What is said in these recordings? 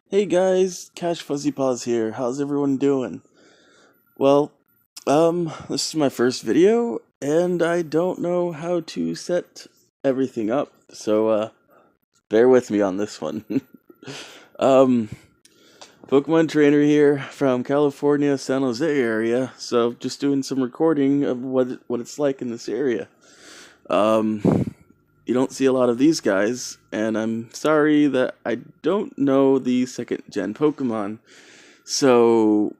Hey guys, Cash Fuzzy Paws here. How's everyone doing? Well, this is my first video, and I don't know how to set everything up, so bear with me on this one. um, Pokemon Trainer here from California, San Jose area. So just doing some recording of what it's like in this area. You don't see a lot of these guys, and I'm sorry that I don't know the second gen Pokemon. So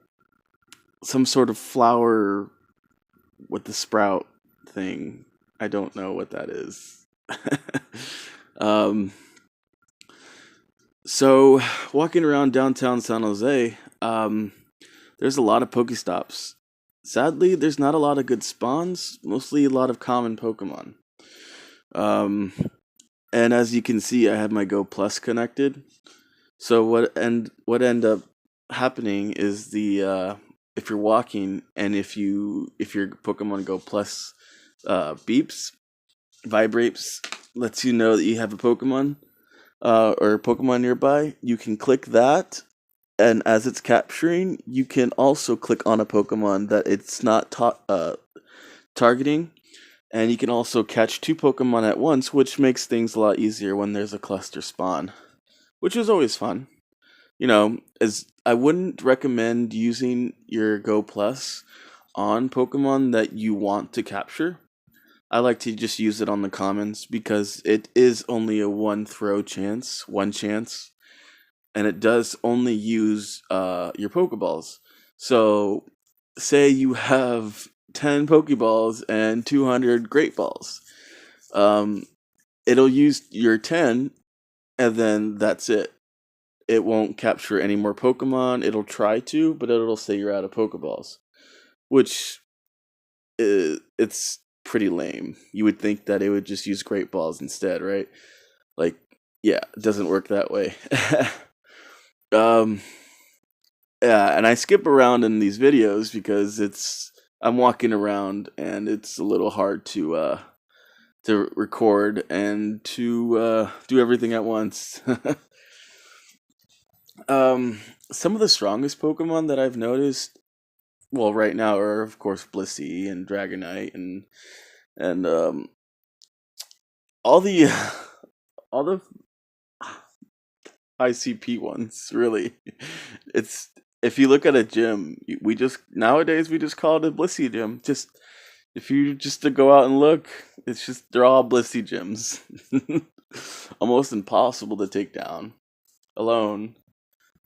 some sort of flower with the sprout thing. I don't know what that is. um, so walking around downtown San Jose, there's a lot of Pokestops. Sadly, there's not a lot of good spawns. Mostly a lot of common Pokemon. Um, and as you can see, I have my Go Plus connected. So what end up happening is the if you're walking and if your Pokemon Go Plus beeps, vibrates, lets you know that you have a Pokemon or a Pokemon nearby, you can click that, and as it's capturing, you can also click on a Pokemon that it's not targeting, and you can also catch two Pokemon at once, which makes things a lot easier when there's a cluster spawn, which is always fun. As I wouldn't recommend using your Go Plus on Pokemon that you want to capture. I like to just use it on the commons because it is only a one chance, and it does only use your Pokeballs. So, say you have 10 Pokeballs and 200 Great Balls. Um, it'll use your 10, and then that's it. It won't capture any more Pokemon. It'll try to, but it'll say you're out of Pokeballs, which it's pretty lame. You would think that it would just use Great Balls instead, right? Like, yeah, it doesn't work that way. um, yeah, and I skip around in these videos because I'm walking around and it's a little hard to record and to do everything at once. Some of the strongest Pokemon that I've noticed, well, right now are of course Blissey and Dragonite and all the all the ICP ones. Really, it's if you look at a gym, we just call it a Blissey gym. Just if you just to go out and look, it's just they're all Blissey gyms. Almost impossible to take down alone,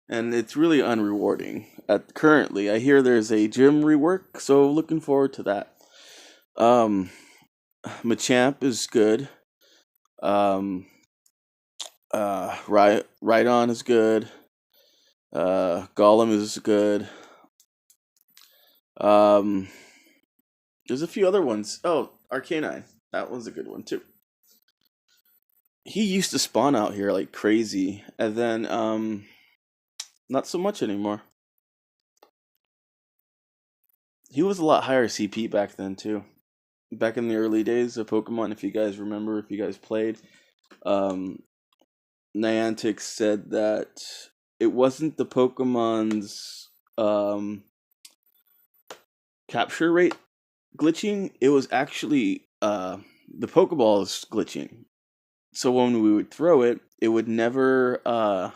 and it's really unrewarding. At currently, I hear there's a gym rework, so looking forward to that. Um, Machamp is good. Um, Rhydon is good. Golem is good. Um, there's a few other ones. Oh, Arcanine, that one's a good one too. He used to spawn out here like crazy, and then not so much anymore. He was a lot higher CP back then too. Back in the early days of Pokemon, if you guys remember, if you guys played, um, Niantic said that it wasn't the Pokemon's capture rate glitching; it was actually the Pokeballs glitching. So when we would throw it, it would never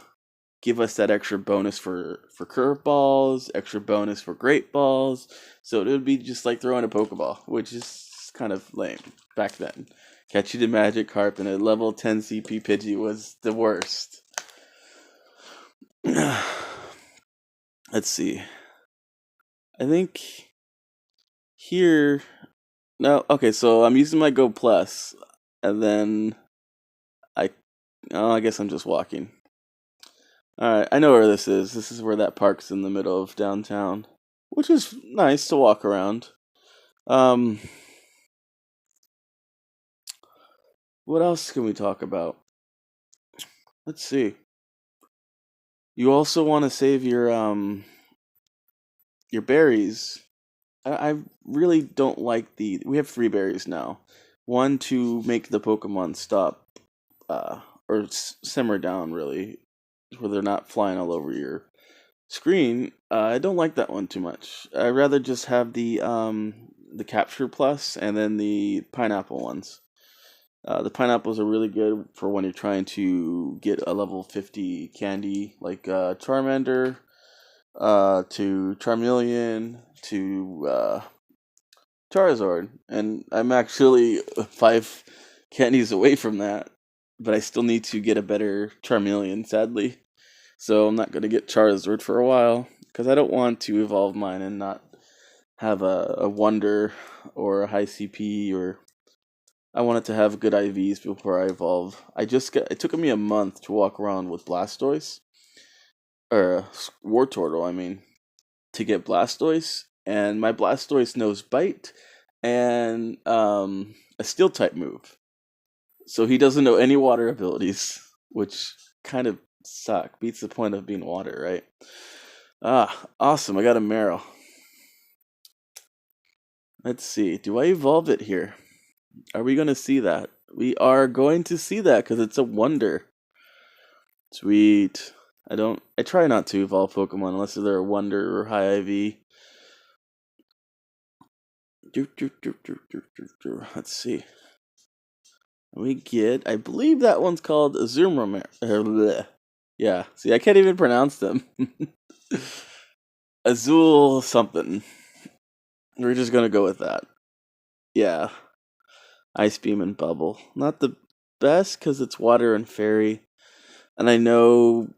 give us that extra bonus for curveballs, extra bonus for great balls. So it would be just like throwing a Pokeball, which is kind of lame back then. Catching the Magikarp and a level 10 CP Pidgey was the worst. Let's see. I think here. No, okay, so I'm using my Go Plus, and then I. Oh, I guess I'm just walking. Alright, I know where this is. This is where that park's in the middle of downtown, which is nice to walk around. Um, what else can we talk about? Let's see. You also want to save your berries. I really don't like we have three berries now. One to make the Pokemon stop or simmer down really, where they're not flying all over your screen. I don't like that one too much. I'd rather just have the capture plus and then the pineapple ones. The pineapples are really good for when you're trying to get a level 50 candy, like Charmander, to Charmeleon, to Charizard. And I'm actually 5 candies away from that, but I still need to get a better Charmeleon, sadly. So I'm not going to get Charizard for a while, because I don't want to evolve mine and not have a Wonder or a high CP, or I wanted to have good IVs before I evolve. It took me a month to walk around with Blastoise, or Wartortle, I mean, to get Blastoise, and my Blastoise knows Bite and a Steel type move. So he doesn't know any water abilities, which kind of suck. Beats the point of being water, right? Ah, awesome. I got a Meryl. Let's see. Do I evolve it here? Are we going to see that? We are going to see that because it's a wonder. Sweet. I try not to evolve Pokemon unless they're a wonder or high IV. Let's see. I believe that one's called Azumarill. Yeah, see, I can't even pronounce them. Azul something. We're just gonna go with that. Yeah. Ice Beam and Bubble. Not the best because it's water and fairy. And I know,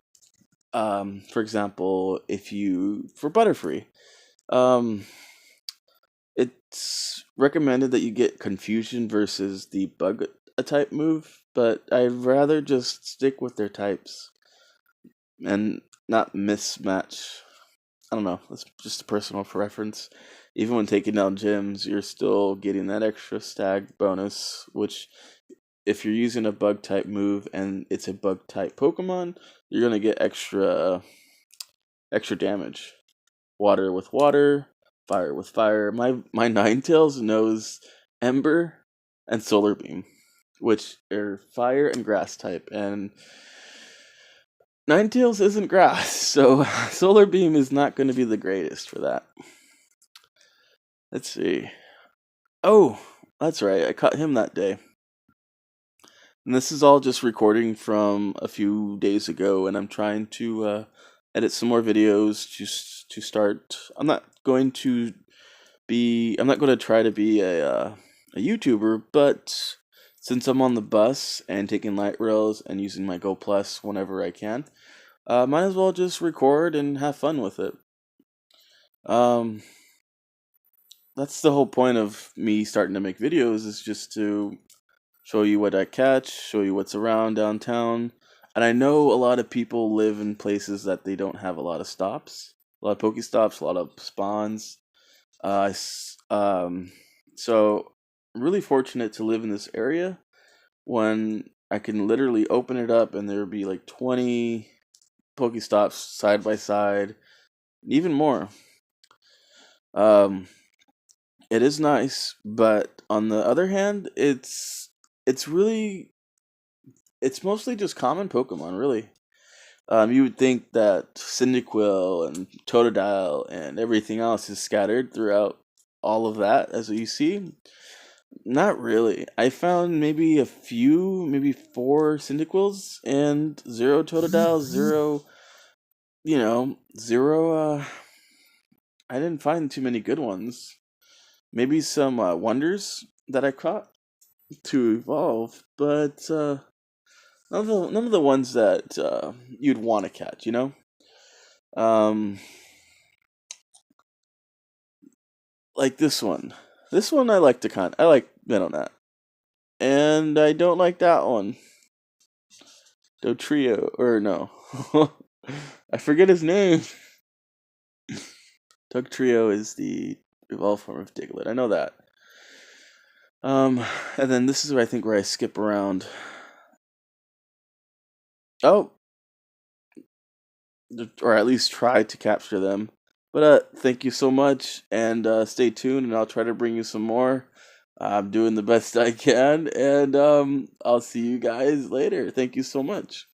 for example, for Butterfree, um, it's recommended that you get Confusion versus the Bug type move, but I'd rather just stick with their types and not mismatch. I don't know. That's just a personal preference. Even when taking down gyms, you're still getting that extra stag bonus, which if you're using a bug type move and it's a bug type Pokemon, you're gonna get extra damage. Water with water, fire with fire. My Ninetales knows Ember and Solar Beam, which are fire and grass type, and Ninetales isn't grass, so Solar Beam is not going to be the greatest for that. Let's see. Oh, that's right. I caught him that day. And this is all just recording from a few days ago, and I'm trying to edit some more videos just to start. I'm not going to try to be a YouTuber, but since I'm on the bus and taking light rails and using my Go Plus whenever I can, might as well just record and have fun with it. That's the whole point of me starting to make videos, is just to show you what I catch, show you what's around downtown. And I know a lot of people live in places that they don't have a lot of stops, a lot of Pokestops, a lot of spawns. So I'm really fortunate to live in this area when I can literally open it up and there would be like 20 Pokestops side by side, even more. It is nice, but on the other hand, it's really it's mostly just common Pokemon, really. You would think that Cyndaquil and Totodile and everything else is scattered throughout all of that, as you see. Not really. I found maybe maybe 4 Cyndaquils and 0 Totodiles, 0, zero. I didn't find too many good ones. Maybe some wonders that I caught to evolve, but none of the ones that you'd want to catch, like this one. This one I like Venonat, and I don't like that one. Dotrio, or no, I forget his name. Dugtrio is the evolved form of Diglett. I know that. And then this is where I think where I skip around. Oh, or at least try to capture them. But thank you so much, and stay tuned, and I'll try to bring you some more. I'm doing the best I can, and I'll see you guys later. Thank you so much.